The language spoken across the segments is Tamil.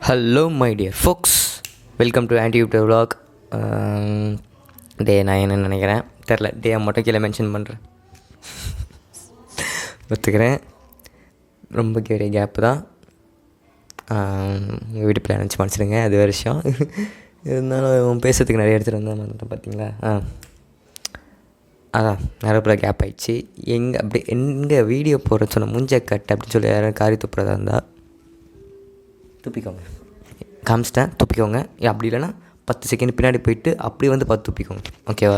Hello my dear folks, welcome to aunty YouTube vlog. Day நான் என்ன நினைக்கிறேன் தெரில, டே மட்டும் கீழே மென்ஷன் பண்ணுறேன். ஒத்துக்கிறேன், ரொம்ப பெரிய கேப்பு தான். வீட்டு பிள்ளை நினச்சி மன்னிச்சிடுங்க, அது வருஷம் இருந்தாலும் பேசுறதுக்கு நிறைய எடுத்துகிட்டு வந்தால் வந்துட்டேன் பார்த்தீங்களா. அதான் நிறைய கேப் ஆகிடுச்சு. எங்கே வீடியோ போடுற சொன்ன மூஞ்ச கட்டு அப்படின்னு சொல்லி யாரும் காரி துப்புறதா இருந்தால் துப்பிக்கோங்க, காமிச்சிட்டேன், துப்பிக்கோங்க. அப்படி இல்லைன்னா 10 செகண்ட் பின்னாடி போயிட்டு அப்படி பார்த்து துப்பிக்கோங்க, ஓகேவா?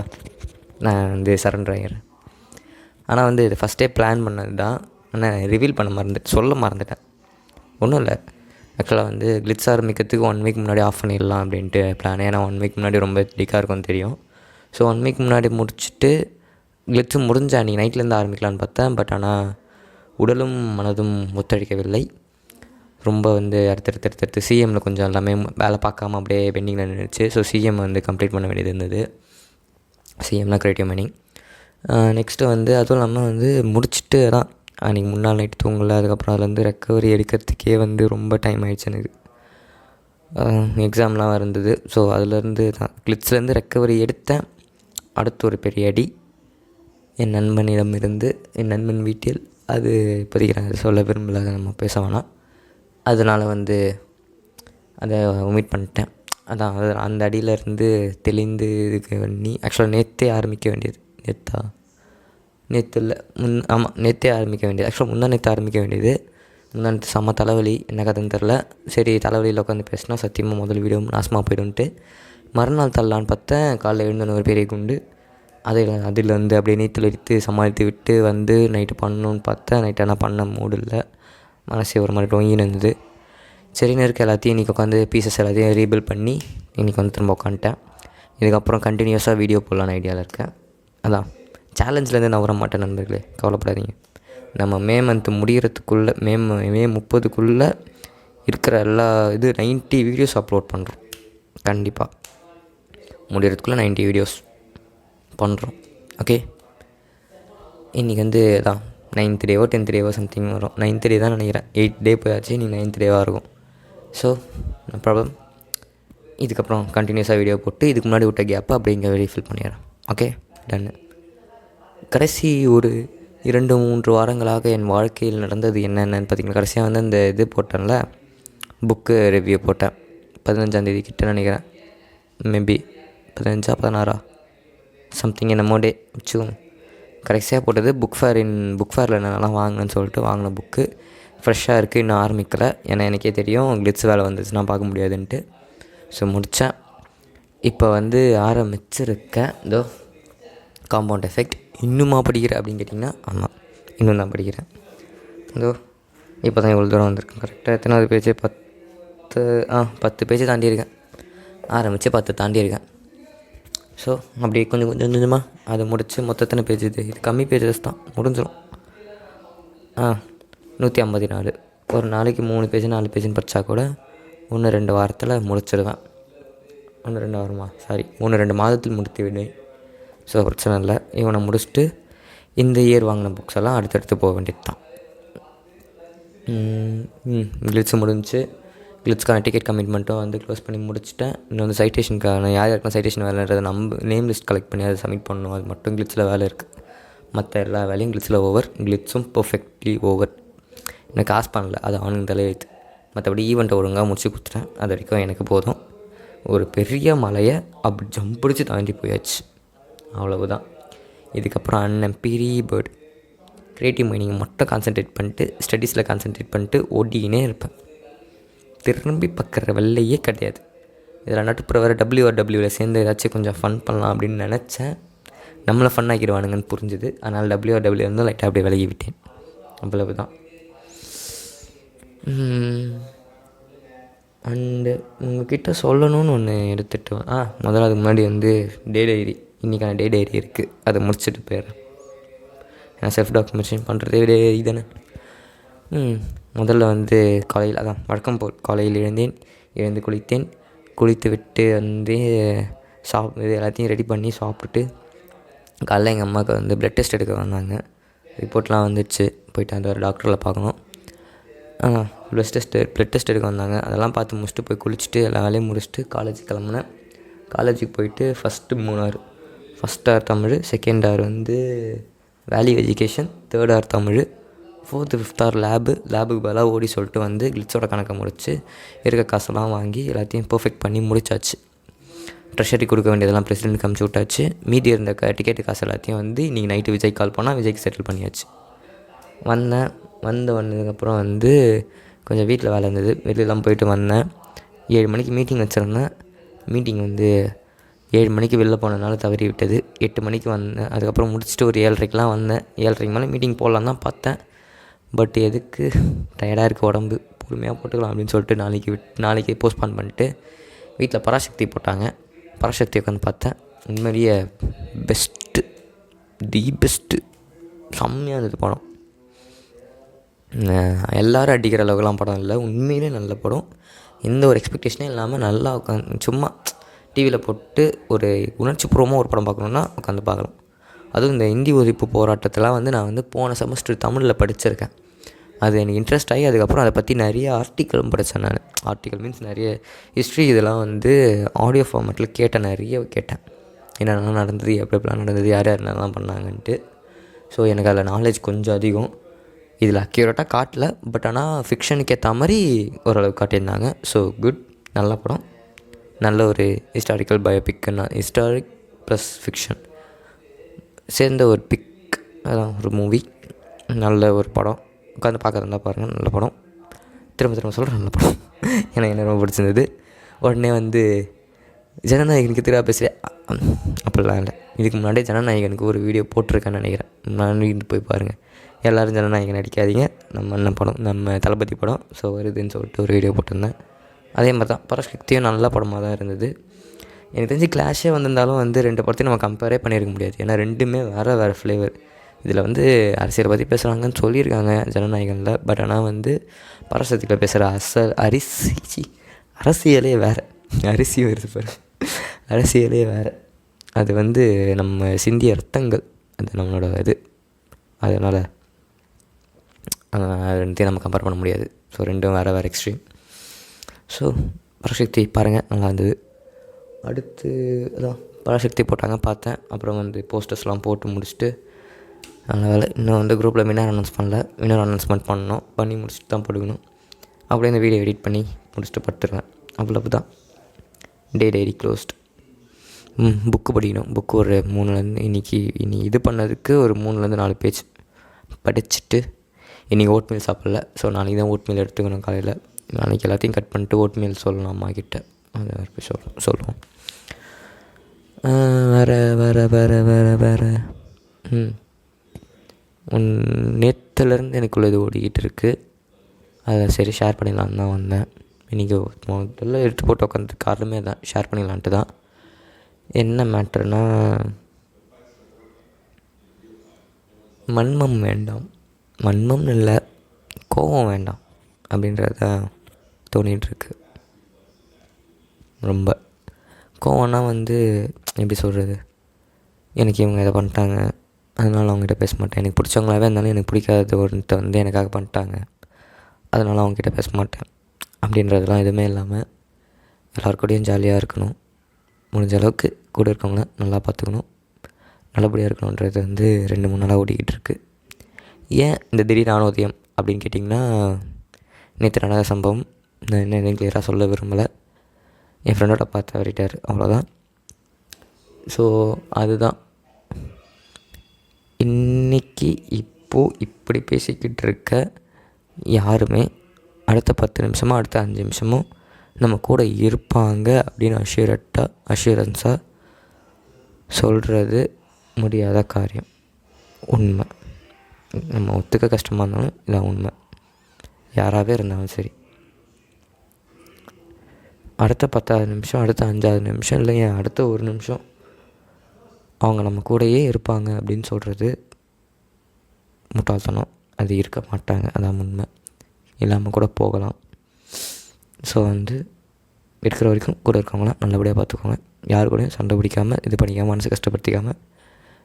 நான் சரண்டர் ஆகிடுறேன். ஆனால் இது ஃபஸ்ட்டே பிளான் பண்ணது தான். ஆனால் ரிவீல் பண்ண சொல்ல மறந்துட்டேன். ஒன்றும் இல்லை, ஆக்சுவலாக கிளிட்ஸ் ஆரம்பிக்கிறதுக்கு 1 வீக் முன்னாடி ஆஃப் பண்ணிடலாம் அப்படின்ட்டு பிளான். ஏன்னா 1 வீக் முன்னாடி ரொம்ப டிக்காக இருக்கும்னு தெரியும். ஸோ 1 வீக் முன்னாடி முடிச்சுட்டு கிளிட்ஸும் முடிஞ்ச அன்றைக்கி நைட்லேருந்து ஆரம்பிக்கலான்னு பார்த்தேன். பட் ஆனால் உடலும் மனதும் ஒத்துழைக்கவில்லை. ரொம்ப அடுத்தடுத்து சிஎம்மில் கொஞ்சம் எல்லாமே வேலை பார்க்காம அப்படியே பெண்டிங்கில் நின்றுச்சு. ஸோ சிஎம் கம்ப்ளீட் பண்ண வேண்டியது இருந்தது. சிஎம்லாம் கிரியேட்டிவ் மைனிங். நெக்ஸ்ட்டு அதுவும் இல்லாமல் முடிச்சுட்டு தான் அன்றைக்கி முன்னாள் நைட்டு தூங்கலை. அதுக்கப்புறம் அதுலேருந்து ரெக்கவரி எடுக்கிறதுக்கே ரொம்ப டைம் ஆகிடுச்சு எனக்கு. எக்ஸாம்லாம் இருந்தது. ஸோ அதுலேருந்து தான் கிளிட்ஸ்லேருந்து ரெக்கவரி எடுத்தேன். அடுத்து ஒரு பெரிய அடி என் நண்பனிடம் இருந்து, என் நண்பன் வீட்டில். அது இப்போதைக்கு நான் சொல்ல விரும்பல, நம்ம பேச வேணாம். அதனால் அதை ஒமிட் பண்ணிட்டேன். அதான் அந்த அடியிலேருந்து தெளிந்து இதுக்கு பண்ணி ஆக்சுவலாக நேற்றே ஆரம்பிக்க வேண்டியது. நேற்று இல்லை, நேற்றே ஆரம்பிக்க வேண்டியது. ஆக்சுவலாக நேற்று ஆரம்பிக்க வேண்டியது. நேற்று செம்ம தலைவலி, என்ன கதைன்னு தெரில. சரி, தலைவலியில் உட்காந்து பேசினா சத்தியமாக முதல் வீடியோ நாசமாக போய்டுன்ட்டு மறுநாள் தள்ளலான்னு பார்த்தேன். காலைல எழுந்தோன்னு ஒரு பெரிய குண்டு. அதில் அப்படியே நீச்சல் அடித்து சமாளித்து விட்டு நைட்டு பண்ணணுன்னு பார்த்தேன். நைட்டு ஆனால் பண்ண மூடு இல்லை, மனசே ஒரு மாதிரி டொங்கின்னு இருந்தது. சரின்னு இருக்க எல்லாத்தையும் இன்றைக்கி உட்காந்து பீசஸ் எல்லாத்தையும் ரீபில்ட் பண்ணி இன்றைக்கி திரும்ப உட்காந்துட்டேன். இதுக்கப்புறம் கண்டினியூஸாக வீடியோ போடலான்னு ஐடியாவில் இருக்கேன். அதான் சேலஞ்சிலேருந்து நான் வர மாட்டேன் நண்பர்களே, கவலைப்படாதீங்க. நம்ம மே மந்த்து முடிகிறதுக்குள்ளே மே 30க்குள்ளே இருக்கிற எல்லா 90 வீடியோஸ் அப்லோட் பண்ணுறோம். கண்டிப்பாக முடிகிறதுக்குள்ளே 90 வீடியோஸ் பண்ணுறோம், ஓகே? இன்றைக்கி தான் 9th டேவோ 10th டேவோ சம்திங் வரும். 9th டே தான் நினைக்கிறேன். 8 டே போயாச்சு, நீ 9th டேவாக இருக்கும். So no problem. இதுக்கப்புறம் கண்டினியூஸாக வீடியோ போட்டு இதுக்கு முன்னாடி விட்ட கேப்பை அப்படி இங்கே ரீஃபில் பண்ணிடுறேன், ஓகே? டன்னு. கடைசி ஒரு 2-3 வாரங்களாக என் வாழ்க்கையில் நடந்தது என்னென்னு பார்த்தீங்கன்னா, கடைசியாக இந்த இது போட்டேன்ல, புக்கு ரிவ்யூ போட்டேன். 15ஆம் தேதி கிட்ட நினைக்கிறேன், மேபி 15 16 சம்திங் என்னமோ டே வச்சுக்கோங்க. கடைசியாக போட்டது புக் ஃபேரில் என்னென்னலாம் வாங்கினேன்னு சொல்லிட்டு வாங்கின புக்கு ஃப்ரெஷ்ஷாக இருக்குது, இன்னும் ஆரம்பிக்கலை. ஏன்னா எனக்கே தெரியும் கிளிட்ஸ் வேலை வந்துச்சுன்னா பார்க்க முடியாதுன்ட்டு. ஸோ முடித்தேன். இப்போ ஆரம்பிச்சிருக்கேன். இதோ காம்பவுண்ட் எஃபெக்ட். இன்னுமா படிக்கிறேன் அப்படின்னு கேட்டிங்கன்னா, ஆமாம், இன்னும் தான் படிக்கிறேன். இதோ இப்போ தான் இவ்வளோ தூரம் வந்திருக்கேன். கரெக்டாக எத்தனாவது பேஜ்? 10 பேஜ் தாண்டியிருக்கேன். ஆரம்பித்து 10 தாண்டியிருக்கேன். ஸோ அப்படியே கொஞ்சம் கொஞ்சமாக அதை முடித்து மொத்தத்தின பேஜ் இது கம்மி பேஜஸ் தான், முடிஞ்சிடும். 154. ஒரு நாளைக்கு 3 பேஜ் 4 பேஜுன்னு படித்தா கூட 1-2 வாரத்தில் முடிச்சிடுவேன். 1-2 வாரமா, சாரி 1-2 மாதத்தில் முடித்து விடுவேன். ஸோ பிரச்சனை இல்லை. இவனை முடிச்சுட்டு இந்த இயர் வாங்கின புக்ஸ் எல்லாம் அடுத்தடுத்து போக வேண்டியது தான். கிளிட்ஸ் முடிஞ்சு, கிளிட்ஸ்க்கான டிக்கெட் கமிட்மெண்ட்டும் க்ளோஸ் பண்ணி முடிச்சுட்டேன். இன்னும் சைட்டேஷனுக்கான யாருக்கும் சைட்டேஷன் வேலைன்றதை நேம் லிஸ்ட் கலெக்ட் பண்ணி அதை சப்மிட் பண்ணணும். அது மட்டும் கிளிட்ஸில் வேலை இருக்குது. மற்ற எல்லா வேலையும் கிளிட்ஸில் ஓவர். கிளிட்ஸும் பர்ஃபெக்ட்லி ஓவர். எனக்கு காசு பண்ணல, அது அவனுக்கு தலையெழுத்து. மற்றபடி ஈவெண்ட்டை ஒழுங்காக முடிச்சு கொடுத்துட்டேன். அது வரைக்கும் எனக்கு போதும். ஒரு பெரிய மலையை அப்படி ஜம்ப் பிடிச்சி தாண்டி போயாச்சு, அவ்வளவுதான். இதுக்கப்புறம் பெரிய பேர்டு க்ரியேட்டிவ் மைனிங் மட்டும் கான்சன்ட்ரேட் பண்ணிட்டு, ஸ்டடீஸில் கான்சன்ட்ரேட் பண்ணிட்டு ஓடினே இருப்பேன். திரும்பி பார்க்குற வெள்ளையே கிடையாது. இதில் நட்டுப்புற வேறு WRWவில் சேர்ந்து ஏதாச்சும் கொஞ்சம் ஃபன் பண்ணலாம் அப்படின்னு நினச்சேன். நம்மளை ஃபன் ஆக்கிடுவானுங்கன்னு புரிஞ்சுது. அதனால் WRW லைட்டாக அப்படியே விலகி விட்டேன், அவ்வளவு தான். அண்டு உங்கள்கிட்ட சொல்லணும்னு ஒன்று எடுத்துகிட்டு முதல்ல அதுக்கு முன்னாடி டே டைரி, இன்றைக்கான டே டைரி இருக்குது, அதை முடிச்சுட்டு போயிடுறேன். ஏன்னா செல்ஃப் டாக்குமெண்டேஷன் பண்ணுறதே டைரி தானே. முதல்ல காலையில் வழக்கம் போல் காலையில் எழுந்து குளித்து விட்டு இது எல்லாத்தையும் ரெடி பண்ணி சாப்பிட்டுட்டு, காலைல எங்கள் அம்மாவுக்கு ப்ளட் டெஸ்ட் எடுக்க வந்தாங்க. ரிப்போர்ட்லாம் வந்துடுச்சு. போயிட்டு ஒரு டாக்டரில் பார்க்கணும். ப்ளட் டெஸ்ட் எடுக்க வந்தாங்க. அதெல்லாம் பார்த்து முடிச்சுட்டு போய் குளிச்சுட்டு எல்லா வேலையும் முடிச்சுட்டு காலேஜுக்கு கிளம்புனேன். காலேஜுக்கு போயிட்டு first 3 hour, first hour Tamil, second hour வந்து value education, third hour Tamil, fourth 5th hour லேபுக்கு பதிலாக ஓடி சொல்லிட்டு வந்து கிளிட்ஸோட கணக்கை முடித்து இருக்க காசெல்லாம் வாங்கி எல்லாத்தையும் பர்ஃபெக்ட் பண்ணி முடிச்சாச்சு. ட்ரெஷரி கொடுக்க வேண்டியதெல்லாம் பிரசிடென்ட்க்கு அமுச்சு விட்டாச்சு. மீதி இருந்த டிக்கெட்டு காசு எல்லாத்தையும் வந்து இன்றைக்கி நைட்டு விஜய் கால் பண்ணால் விஜய்க்கு செட்டில் பண்ணியாச்சு. வந்ததுக்கப்புறம் வந்து கொஞ்சம் வீட்டில் வேலை இருந்தது, வெளியெல்லாம் போயிட்டு வந்தேன். 7 மணிக்கு மீட்டிங் வச்சுருந்தேன். மீட்டிங் வந்து 7 மணிக்கு வெளில போனதுனால தவறி விட்டது. 8 மணிக்கு வந்தேன். அதுக்கப்புறம் முடிச்சுட்டு ஒரு 7:30க்கெலாம் வந்தேன். 7:30க்கு மேலே மீட்டிங் போடலாம் தான் பார்த்தேன். பட் எதுக்கு, டயர்டாக இருக்குது உடம்பு, பொறுமையாக போட்டுக்கலாம் அப்படின்னு சொல்லிட்டு நாளைக்கு போஸ்ட்பான் பண்ணிட்டு வீட்டில் பராசக்தி போட்டாங்க. பராசக்தி உட்காந்து பார்த்தேன். உண்மையிலேயே பெஸ்ட்டு செம்மையாக இருந்தது படம். எல்லோரும் அடிக்கிற அளவுக்குலாம் படம் இல்லை, உண்மையிலே நல்ல படம். எந்த ஒரு எக்ஸ்பெக்டேஷனே இல்லாமல் நல்லா உட்காந்து சும்மா டிவியில் போட்டு ஒரு உணர்ச்சிபூர்வமாக ஒரு படம் பார்க்கணுன்னா உட்காந்து பார்க்கலாம். அதுவும் இந்த இந்தி ஒழிப்பு போராட்டத்தெலாம் வந்து நான் வந்து போன செமஸ்டர் தமிழில் படிச்சிருக்கேன். அது எனக்கு இன்ட்ரெஸ்ட் ஆகி அதுக்கப்புறம் அதை பற்றி நிறைய ஆர்டிக்கலும் படித்தேன். நான் ஆர்டிக்கல் மீன்ஸ் நிறைய ஹிஸ்ட்ரி இதெல்லாம் வந்து ஆடியோ ஃபார்மேட்டில் நிறைய கேட்டேன். என்னென்னலாம் நடந்தது, எப்படிலாம் நடந்தது, யார் என்னெல்லாம் பண்ணாங்கன்ட்டு. ஸோ எனக்கு அதில் நாலேஜ் கொஞ்சம் அதிகம். இதில் அக்யூரேட்டாக காட்டல, பட் ஆனால் ஃபிக்ஷனுக்கு ஏற்ற மாதிரி ஓரளவுக்கு காட்டியிருந்தாங்க. ஸோ குட், நல்ல படம். நல்ல ஒரு ஹிஸ்டாரிக்கல் பயோபிக்குன்னா ஹிஸ்டாரிக் ப்ளஸ் ஃபிக்ஷன் சேர்ந்த ஒரு அதான் ஒரு மூவி. நல்ல ஒரு படம், உட்காந்து பார்க்குறதா பாருங்கள், நல்ல படம். திரும்ப சொல்கிறேன், நல்ல படம். எனக்கு என்ன ரொம்ப பிடிச்சிருந்தது. உடனே வந்து ஜனநாயகனுக்கு திரும்ப பேசுகிறேன் அப்படிலாம் இல்லை. இதுக்கு முன்னாடியே ஜனநாயகனுக்கு ஒரு வீடியோ போட்டிருக்கேன்னு நினைக்கிறேன். நான் போய் பாருங்கள். எல்லோரும் ஜனநாயகன் அடிக்காதீங்க, நம்ம அண்ணன் படம், நம்ம தளபதி படம். ஸோ வருதுன்னு சொல்லிட்டு ஒரு வீடியோ போட்டிருந்தேன். அதே மாதிரி தான் பராசக்தியும் நல்ல படமாக தான் இருந்தது. எனக்கு தெரிஞ்சு கிளாஷே வந்திருந்தாலும் வந்து 2 படத்தையும் நம்ம கம்பேரே பண்ணியிருக்க முடியாது. ஏன்னா ரெண்டுமே வேறு ஃப்ளேவர். இதில் வந்து அரசியலை பற்றி பேசுகிறாங்கன்னு சொல்லியிருக்காங்க ஜனநாயகனில். பட் ஆனால் வந்து பராசக்தியில் பேசுகிற அரசியலே வேறு. அரிசி வருது பாரு, அரசியலே வேறு. அது வந்து நம்ம சிந்திய அர்த்தங்கள், அது நம்மளோட இது. அதனால் ரெண்டையும் நம்ம கம்பேர் பண்ண முடியாது. ஸோ ரெண்டும் வேறு எக்ஸ்ட்ரீம். ஸோ பராசக்தி பாருங்கள், நல்லா இருந்தது. அடுத்து அதான் பராசக்தி போட்டாங்க, பார்த்தேன். அப்புறம் வந்து போஸ்டர்ஸ்லாம் போட்டு முடிச்சுட்டு நல்ல வேலை. இன்னும் வந்து குரூப்பில் வின்னர் அனௌன்ஸ் பண்ணல. வின்னர் அனௌன்ஸ்மெண்ட் பண்ணி முடிச்சுட்டு தான் போடுக்கணும். அப்படியே இந்த வீடியோ எடிட் பண்ணி முடிச்சுட்டு படுத்துருவேன். அவ்வளவு தான். Diary closed. புக்கு படிக்கணும். புக்கு ஒரு 3 இனி இது பண்ணதுக்கு ஒரு 3-4 பேஜ் படிச்சுட்டு, இன்றைக்கி ஓட்மீல் சாப்பிடல. ஸோ நாளைக்கு தான் ஓட்மீல் எடுத்துக்கணும் காலையில். நாளைக்கு எல்லாத்தையும் கட் பண்ணிட்டு ஓட்மீல் சொல்லலாம் அம்மா கிட்ட. அதை போய் சொல்லுவோம். வேறு நேற்றுலேருந்து எனக்குள்ளே இது ஓடிக்கிட்டு இருக்குது. அதை சரி ஷேர் பண்ணிடலான்னு தான் வந்தேன். இன்றைக்கி முதல்ல எடுத்து போட்டு உட்காந்துட்டு காரணமே தான், ஷேர் பண்ணிடலான்ட்டு தான். என்ன மேட்டர்னா, வன்மம் வேண்டாம், வன்மம்னு இல்லை, கோபம் வேண்டாம் அப்படின்றது தான் தோணிகிட்ருக்கு. ரொம்ப கோவம்னா வந்து எப்படி சொல்கிறது, எனக்கு இவங்க இதை பண்ணிட்டாங்க அதனால் அவங்ககிட்ட பேச மாட்டேன். எனக்கு பிடிச்சவங்களாவே இருந்தாலும் எனக்கு பிடிக்காத ஒருத்த வந்து எனக்காக பண்ணிட்டாங்க அதனால் அவங்ககிட்ட பேச மாட்டேன் அப்படின்றதுலாம் எதுவுமே இல்லாமல் எல்லாருக்கூடையும் ஜாலியாக இருக்கணும். முடிஞ்ச அளவுக்கு கூட இருக்கவங்கள நல்லா பார்த்துக்கணும், நல்லபடியாக இருக்கணுன்றது வந்து 2-3 நாளாக ஓடிக்கிட்டு இருக்குது. ஏன் இந்த திடீர் ஆணோதயம் அப்படின்னு கேட்டிங்கன்னா, நேற்று நடந்த சம்பவம். நான் என்ன கிளியராக சொல்ல விரும்பலை. என் ஃப்ரெண்டோட பார்த்து தவறிட்டார், அவ்வளோதான். ஸோ அதுதான் இன்றைக்கி இப்படி பேசிக்கிட்டு இருக்க யாருமே அடுத்த 10 நிமிஷமோ அடுத்த 5 நிமிஷமோ நம்ம கூட இருப்பாங்க அப்படின்னு அஷ்யூரன்ஸாக சொல்கிறது முடியாத காரியம். உண்மை. நம்ம ஒத்துக்க கஷ்டமாக இருந்தாலும் இதான் உண்மை. யாராகவே இருந்தாலும் சரி, அடுத்த 10வது நிமிஷம், அடுத்த 5வது நிமிஷம், இல்லைங்க அடுத்த 1 நிமிஷம் அவங்க நம்ம கூடயே இருப்பாங்க அப்படின்னு சொல்கிறது முட்டாள்தனம். அது இருக்க மாட்டாங்க, அதான் உண்மை. இல்லாமல் கூட போகலாம். ஸோ வந்து இருக்கிற வரைக்கும் கூட இருக்கவங்களாம் நல்லபடியாக பார்த்துக்கோங்க. யாரு கூடயும் சண்டை பிடிக்காமல், இது பண்ணிக்காமல், மனசு கஷ்டப்படுத்திக்காமல்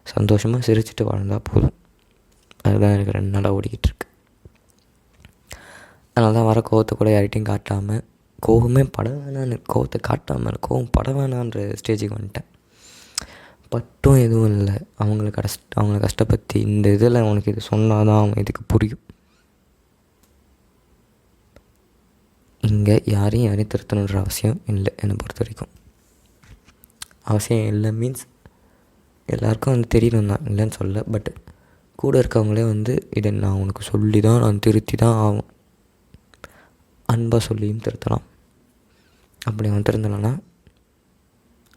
சந்தோஷமாக சிரிச்சுட்டு வாழ்ந்தால் போதும். அதுதான் எனக்கு 2 நாளாக ஓடிக்கிட்டு இருக்கு. அதனால தான் வர கோவத்தை கூட யார்கிட்டையும் காட்டாமல், கோவமே பட வேணான்னு, கோவத்தை காட்டாமல் கோவம் பட வேணான்ற ஸ்டேஜுக்கு வந்துட்டேன். பட்டும் எதுவும் இல்லை. அவங்கள கஷ்டப்பற்றி இந்த இதில் அவனுக்கு இது சொன்னால் தான் அவன் இதுக்கு புரியும். இங்கே யாரையும் திருத்தணுன்ற அவசியம் இல்லை. என்னை பொறுத்த வரைக்கும் அவசியம் இல்லை மீன்ஸ் எல்லாேருக்கும் வந்து தெரியணும் தான், இல்லைன்னு சொல்ல. பட் கூட இருக்கவங்களே வந்து இதை நான் உனக்கு சொல்லி தான் நான் திருத்தி தான் ஆகும், அன்பாக சொல்லியும் திருத்தலாம். அப்படி அவன் திருந்தலைன்னா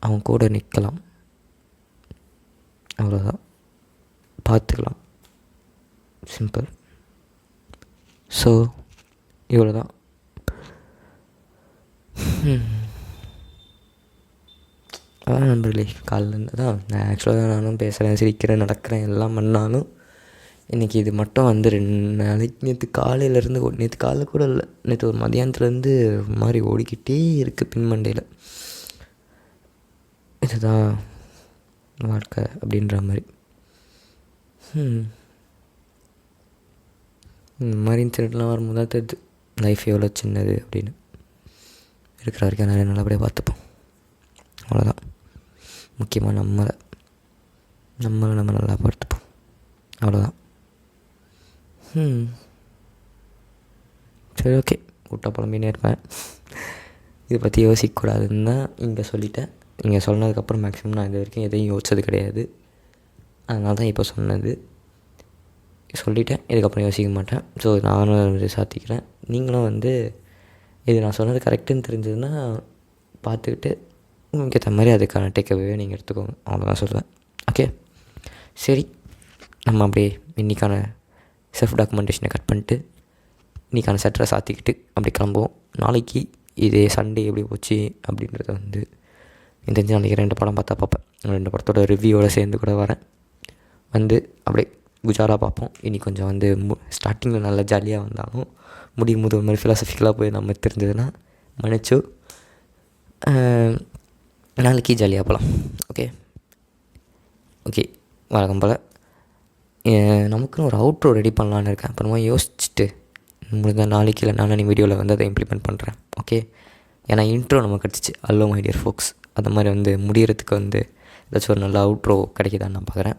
அவன் கூட நிற்கலாம், அவ்வளோதான். பார்த்துக்கலாம், சிம்பிள். ஸோ இவ்வளோ தான். அதான் நண்பர்களே, காலிலேருந்து தான் நான் ஆக்சுவலாக நானும் பேசுகிறேன், சிரிக்கிறேன், நடக்கிறேன், எல்லாம் பண்ணாலும் இன்றைக்கி இது மட்டும் வந்து 2 நாளைக்கு, நேற்று காலையிலேருந்து, நேற்று காலைல கூட இல்லை, நேற்று ஒரு மதியானத்துலேருந்து மாதிரி ஓடிக்கிட்டே இருக்குது பின்மண்டையில். இதுதான் வாழ்க்கை அப்படின்ற மாதிரி. இந்த மாதிரி இன்சிடென்ட்லாம் வரும்போது தான் தெரியுது லைஃப் எவ்வளோ சின்னது அப்படின்னு. இருக்கிற வரைக்கும் நிறைய நல்லபடியாக பார்த்துப்போம், அவ்வளோதான். முக்கியமாக நம்மளை நம்ம நல்லா பார்த்துப்போம், அவ்வளோதான். சரி, ஓகே. கூட்டாக புலம்பினே இருப்பேன். இதை பற்றி யோசிக்கக்கூடாதுன்னு தான் இங்கே சொல்லிட்டேன். இங்கே சொன்னதுக்கப்புறம் மேக்ஸிமம் நான் இது வரைக்கும் எதையும் யோசிச்சது கிடையாது. அதனால தான் இப்போ சொன்னது சொல்லிட்டேன். இதுக்கப்புறம் யோசிக்க மாட்டேன். ஸோ நானும் இது சாத்திக்கிறேன். நீங்களும் வந்து இது நான் சொன்னது கரெக்டுன்னு தெரிஞ்சதுன்னா பார்த்துக்கிட்டு உங்களுக்கு ஏற்ற மாதிரி அதுக்கான டேக்அவே நீங்கள் எடுத்துக்கோங்க, அவ்வளோதான் சொல்லுவேன். ஓகே, சரி. நம்ம அப்படியே இன்றைக்கான செல்ஃப் டாக்குமெண்டேஷனை கட் பண்ணிட்டு இன்றைக்கான செட்டரை சாத்திக்கிட்டு அப்படி கிளம்புவோம். நாளைக்கு இதே சண்டே எப்படி போச்சு அப்படின்றத வந்து தெரிஞ்சு நாளைக்கு 2 படம் பார்த்தா பார்ப்பேன். 2 படத்தோட ரிவ்யூவோடு சேர்ந்து கூட வரேன். வந்து அப்படியே குஜாராக பார்ப்போம். இனி கொஞ்சம் வந்து ஸ்டார்டிங்கில் நல்லா ஜாலியாக வந்தாலும் முடியும் போது ஒரு மாதிரி ஃபிலாசபிக்கலாக போய் நம்ம தெரிஞ்சதுன்னா மன்னிச்சு நாளைக்கு ஜாலியாக போகலாம். ஓகே ஓகே வழக்கம் போல் நமக்குன்னு ஒரு அவுட்ரோ ரெடி பண்ணலான்னு இருக்கேன். அப்புறமா யோசிச்சுட்டு முடிஞ்சால் நாளைக்கு இல்லை நாளைக்கு வீடியோவில் வந்து அதை இம்ப்ளிமெண்ட் பண்ணுறேன். ஓகே, ஏன்னா இன்ட்ரோ நமக்கு கிடச்சிச்சு, அல்லோ மை டியர் ஃபோக்ஸ். அந்த மாதிரி வந்து முடிகிறதுக்கு வந்து ஏதாச்சும் ஒரு நல்ல அவுட்ரோ கிடைக்குதான்னு நான் பார்க்குறேன்.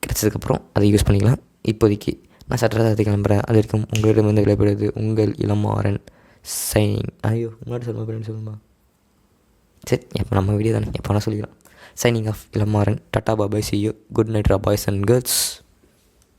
கிடச்சதுக்கப்புறம் அதை யூஸ் பண்ணிக்கலாம். இப்போதைக்கு நான் சட்டத்தை கிளம்புறேன். அது வரைக்கும் உங்களிடம் வந்து விளையாடுவது உங்கள் இளமாறன் சைனிங். ஐயோ, முன்னாடி சொல்லுமா? சரி, எப்போ நம்ம வீடியோ தானே, எப்போ வேணால் சொல்லிக்கலாம். Signing off Ilamaran. Tata bye bye, see you. Good night boys and girls.